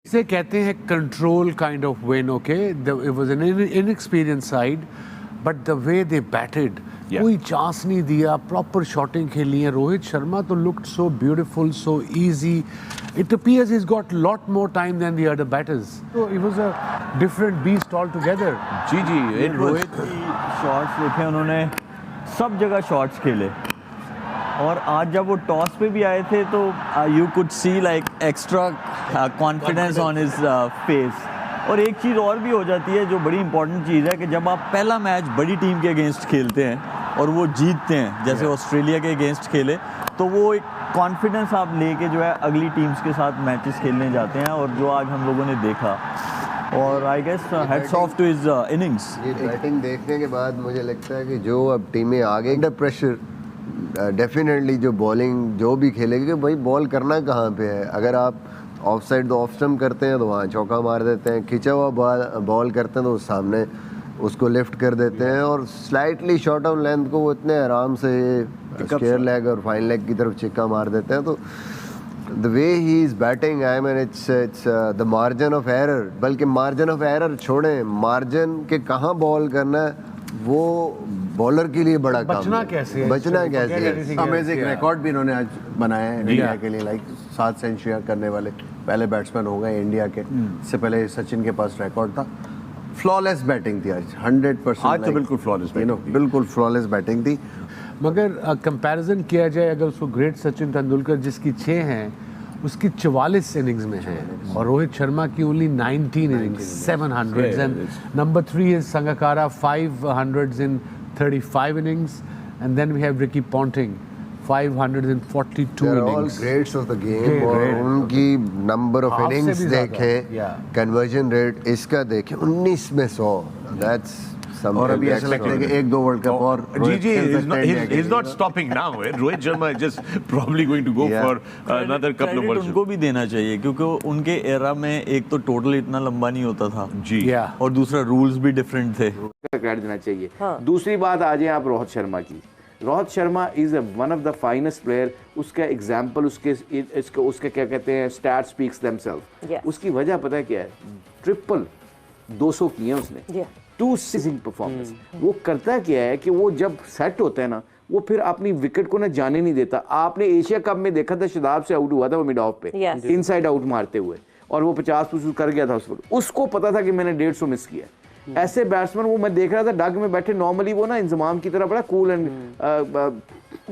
इसे कहते हैं control kind of win. Okay, it was an inexperience side, but the way they batted, कोई chance नहीं दिया, प्रॉपर शॉटिंग खेली है. रोहित शर्मा तो looked so beautiful, so easy. It appears he's got lot more time than the other batters. So it was a different beast altogether. जी रोहित की shots देखे उन्होंने, सब जगह शॉट्स खेले. और आज जब वो टॉस पे भी आए थे तो you could see like extra confidence on his face. और एक चीज़ और भी हो जाती है जो बड़ी इंपॉर्टेंट चीज़ है कि जब आप पहला मैच बड़ी टीम के अगेंस्ट खेलते हैं और वो जीतते हैं, जैसे ऑस्ट्रेलिया के अगेंस्ट खेले, तो वो एक कॉन्फिडेंस आप लेके जो है अगली टीम्स के साथ मैचेस खेलने जाते हैं. और जो आज हम लोगों ने देखा, और I guess heads off to his innings. ये बैटिंग देखने के बाद मुझे लगता है कि जो अब टीमें आगे अंडर प्रेशर डेफिनेटली जो बॉलिंग जो भी खेलेगी, भाई बॉल करना कहाँ पे है. अगर आप ऑफ साइड ऑफ स्टम्प करते हैं तो वहाँ चौका मार देते हैं, खिंचा हुआ बॉल करते हैं तो सामने उसको लिफ्ट कर देते हैं, और स्लाइटली शॉर्ट ऑफ लेंथ को वो इतने आराम से स्क्वायर लेग और फाइन लेग की तरफ चिक्का मार देते हैं. तो the way he is batting, I mean it's the margin of error. बल्कि मार्जिन ऑफ एरर छोड़ें, मार्जिन के कहाँ बॉल करना है वो बॉलर के लिए बड़ा काम बचना है. कैसे है, बचना कैसे है. अमेजिंग रिकॉर्ड भी इन्होंने आज बनाया है इंडिया के लिए. लाइक 7 सेंचुरियां करने वाले पहले बैट्समैन हो गए इंडिया के. इससे पहले सचिन के पास रिकॉर्ड था. फ्लॉलेस बैटिंग थी आज, 100%. आज तो बिल्कुल फ्लॉलेस बैटिंग थी. बिल्कुल फ्लॉलेस बैटिंग थी. मगर कंपैरिजन किया जाए अगर उसको ग्रेट सचिन तेंदुलकर जिसकी 6 हैं, उसकी 44 इनिंग्स में है, और रोहित शर्मा की only 19 innings, 700s. And number 3 is Sangakkara, 500s in 35 innings, and then we have Ricky Ponting, 542 They're all innings. greats of the game. और उनकी नंबर ऑफ Half से इनिंग्स भी ज्यादा. देखें, कन्वर्जन रेट इसका देखें 19 में 100. दैट्स और अभी ऐसा लगता है कि 1-2 वर्ल्ड कप और he's not stopping now. Rohit Sharma is just probably going to go for another couple of world. उनको भी देना चाहिए क्योंकि उनके एरा में एक तो टोटल इतना लंबा नहीं होता था जी, और दूसरा रूल्स भी डिफरेंट थे. क्रेडिट देना चाहिए. दूसरी बात आ जाए आप रोहित शर्मा की. Rohit Sharma is one of the finest player. उसका एग्जाम्पल उसके क्या कहते हैं, स्टैट स्पीक्स देमसेल्फ. उसकी वजह पता है क्या है? ट्रिपल 200 किए उसने. 2 सीजिंग परफॉर्मेंस. वो करता क्या है कि वो जब सेट होता है ना, वो फिर अपनी विकेट को ना जाने नहीं देता. आपने एशिया कप में देखा था, शादाब से आउट हुआ था वो मिड ऑफ पे, इनसाइड आउट मारते हुए, और वो 50% कर गया था. उसको पता था कि मैंने 150 मिस किया. ऐसे बैट्समैन वो मैं देख रहा था डग में बैठे, नॉर्मली वो ना इंजमाम की तरह बड़ा कूल एंड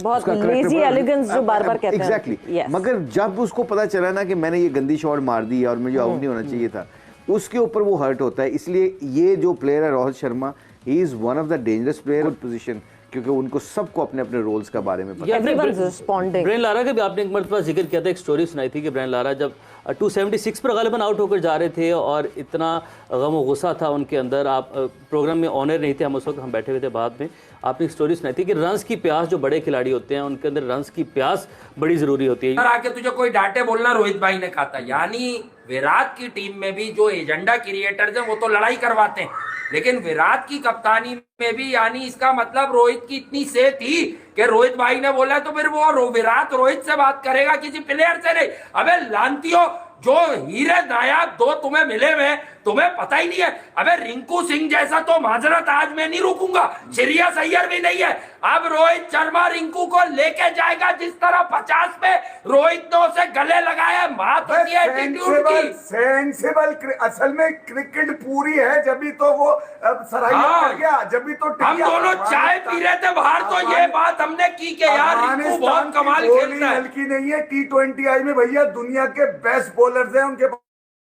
बहुत लेजी एलिगेंस जो बार-बार कहते हैं. एग्जैक्टली. मगर जब उसको पता चला ना कि मैंने ये गंदी शॉट मार दी और मुझे आउट नहीं होना चाहिए था, उसके ऊपर वो हर्ट होता है. इसलिए ये जो प्लेयर है Rohit Sharma, he is one of the dangerous player position, क्योंकि उनको सबको अपने अपने रोल्स के बारे में पता है. ब्रेन लारा का भी आपने एक मरतबा जिक्र किया था, एक स्टोरी सुनाई थी कि ब्रेन लारा जब 276 पर गालिबन आउट होकर जा रहे थे और इतना गम और गुस्सा था उनके अंदर. आप प्रोग्राम में ऑनर नहीं थे, हम उस वक्त हम बैठे हुए थे. बाद में आपने एक स्टोरी सुनाई थी कि रन्स की प्यास, जो बड़े खिलाड़ी होते हैं उनके अंदर रन्स की प्यास बड़ी जरूरी होती है. आके तुझे कोई डांटे बोलना रोहित भाई ने कहा था. यानी विराट की टीम में भी जो एजेंडा क्रिएटर्स हैं वो तो लड़ाई करवाते हैं, लेकिन विराट की कप्तानी में भी, यानी इसका मतलब रोहित की इतनी से थी कि रोहित भाई ने बोला तो फिर वो विराट रोहित से बात करेगा, किसी प्लेयर से नहीं. अबे लानतियों, जो हीरे नायाब 2 तुम्हें मिले हुए, तुम्हें पता ही नहीं है. अबे रिंकू सिंह जैसा तो माजरत आज मैं नहीं रुकूंगा, श्रेयस अय्यर भी नहीं है. अब रोहित शर्मा रिंकू को लेके जाएगा, जिस तरह 50 पे रोहित ने उसे गले लगाया. बात होती है एटीट्यूड की. सेंसिबल. असल में क्रिकेट पूरी है, जब भी तो वो सराहनीय कर गया, जब भी तो हम दोनों चाय पी रहे थे बाहर, तो ये बात हमने की कि यार रिंकू बहुत कमाल खेलता है. हल्की नहीं है. T20 आई में भैया दुनिया के बेस्ट बॉलर्स हैं उनके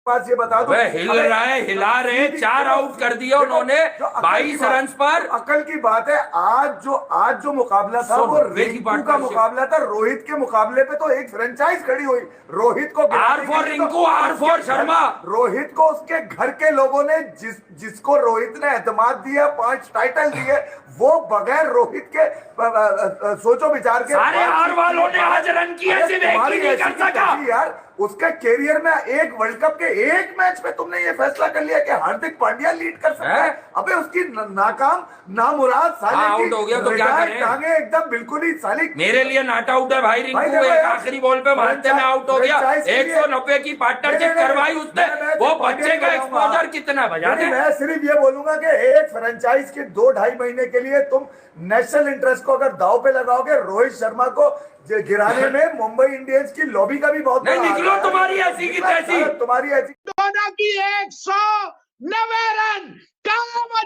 पास, ये बता दो. हिला रहे 4 आउट कर दिया उन्होंने 22 रन पर. अकल की बात है. आज जो मुकाबला था वो रिंकू का मुकाबला था. रोहित के मुकाबले पे तो एक फ्रेंचाइज खड़ी हुई. रोहित को R for Rinku, R for Sharma. Rohit को उसके घर के लोगों ने जिसको रोहित ने एतमाद दिया, 5 टाइटल दिए, वो बगैर रोहित के सोचो विचार के सारे आर वालों ने आज रन किए, सिर्फ एक ही नहीं कर सका यार. उसके कैरियर में एक वर्ल्ड कप के एक मैच में तुमने ये फैसला कर लिया कि हार्दिक पांड्या लीड कर सकता है। अबे उसकी नाकाम नामुराद साले की आउट हो गया तो क्या करें? टांगे एकदम बिल्कुल ही साली मेरे लिए नॉट आउट है भाई। रिंकू एक आखिरी बॉल पे मारते में आउट हो गया। 190 की पार्टनरशिप करवाई उसने, वो बच्चे का एक्सपोजर कितना बजा दे। मैं सिर्फ ये बोलूंगा कि एक फ्रेंचाइज के 2-2.5 महीने के लिए तुम नेशनल इंटरेस्ट को अगर दाव पे लगाओगे, रोहित शर्मा को गिराने में मुंबई इंडियंस की लॉबी का भी बहुत नहीं निकलो तुम्हारी ऐसी की तैसी। तुम्हारी ऐसी दोनों की 190 रन का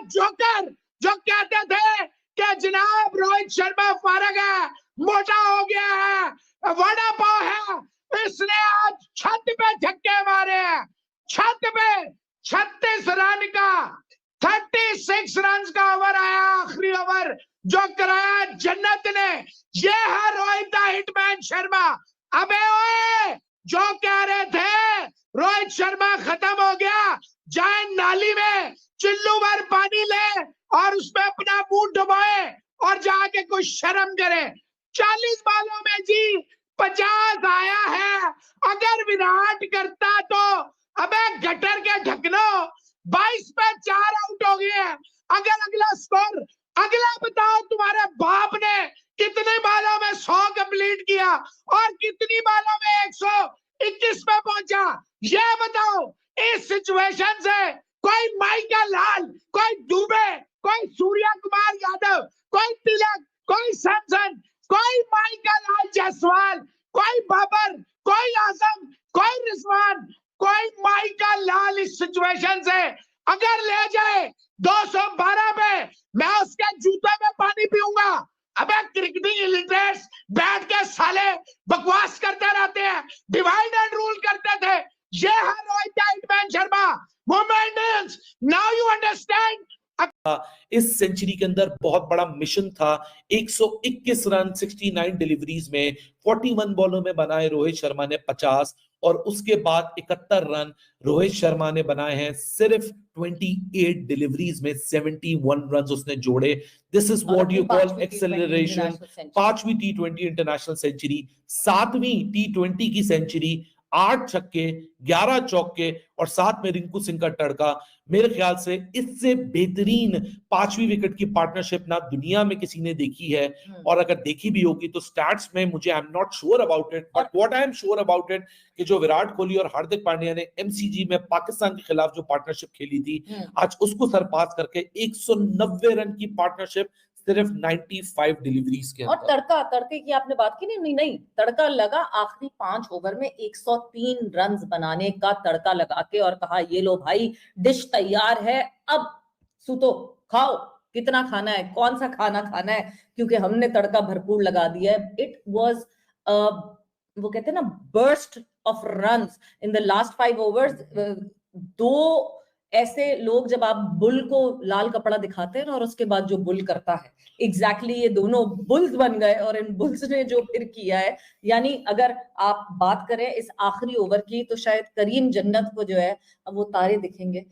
जोकर जो कहते थे कि जनाब रोहित शर्मा फारग है, मोटा हो गया है, वड़ा पाव है, इसने आज छत पे धक्के मारे हैं। छत पे 36 रन का 36 रन का ओवर आया, आखिरी ओवर जो कराया जन्नत ने। ये है रोहित द हिटमैन शर्मा। अबे ओए जो कह रहे थे रोहित शर्मा खत्म हो गया, जाए नाली में चिल्लू भर पानी ले और उसमें अपना मुंह डुबाए और जाके कुछ शर्म करे। 40 बालों में जी 50 आया है। अगर विराट करता तो अबे गटर के ढकनो 22 पे 4 आउट हो गए। अगर अगला स्कोर अगला बताओ, तुम्हारे बाप ने कितने बालों में 100 कंप्लीट किया और कितनी बालों में 121 पे पहुंचा, ये बताओ। इस सिचुएशन से कोई माइका लाल, कोई दुबे, कोई सूर्या कुमार यादव, कोई तिलक, कोई सैमसन, कोई माइका लाल जायसवाल, कोई बाबर, कोई आजम, कोई रिजवान, कोई माइका लाल इस सिचुएशन से अगर ले जाए 212 पे, मैं उसके जूते में पानी पीऊंगा। अबे क्रिकेटिंग इलिटरेट्स बैठ के साले बकवास करते रहते हैं, डिवाइड एंड रूल करते थे। ये है Rohit the hitman Sharma, Mumbai Indians. Now you understand. इस सेंचुरी के अंदर बहुत बड़ा मिशन था। 121 रन 69 डिलीवरीज में 41 बॉलों में बनाए रोहित शर्मा ने 50 और उसके बाद 71 रन रोहित शर्मा ने बनाए हैं सिर्फ 28 डिलीवरीज में 71 रन उसने जोड़े। This is what you call acceleration. 5वीं T20 इंटरनेशनल सेंचुरी, 7वीं T20 की सेंचुरी, 8 छक्के, 11 चौके और साथ में रिंकू सिंह का तड़का। मेरे ख्याल से इससे बेहतरीन 5वीं विकेट की पार्टनरशिप ना दुनिया में किसी ने देखी है, और अगर देखी भी होगी तो स्टैट्स में मुझे I am not sure about it, but what I am sure about it कि जो विराट कोहली और हार्दिक पांड्या ने एमसीजी में पाकिस्तान के खिलाफ जो पार्टनरशिप खेली थी, आज उसको सरपास करके 190 रन की पार्टनरशिप सिर्फ 95 डिलीवरीज के और तड़के की आपने बात की नहीं, तड़का लगा आखिरी 5 ओवर में 103 रन बनाने का तड़का लगा के, और कहा ये लो भाई डिश तैयार है, अब सूतो खाओ, कितना खाना है, कौन सा खाना खाना है, क्योंकि हमने तड़का भरपूर लगा दिया है। इट वाज वो कहते हैं ना burst of runs in the last 5 overs. 2 ऐसे लोग जब आप बुल को लाल कपड़ा दिखाते हैं और उसके बाद जो बुल करता है, एग्जैक्टली ये दोनों बुल्स बन गए, और इन बुल्स ने जो फिर किया है, यानी अगर आप बात करें इस आखिरी ओवर की तो शायद करीम जन्नत को जो है अब वो तारे दिखेंगे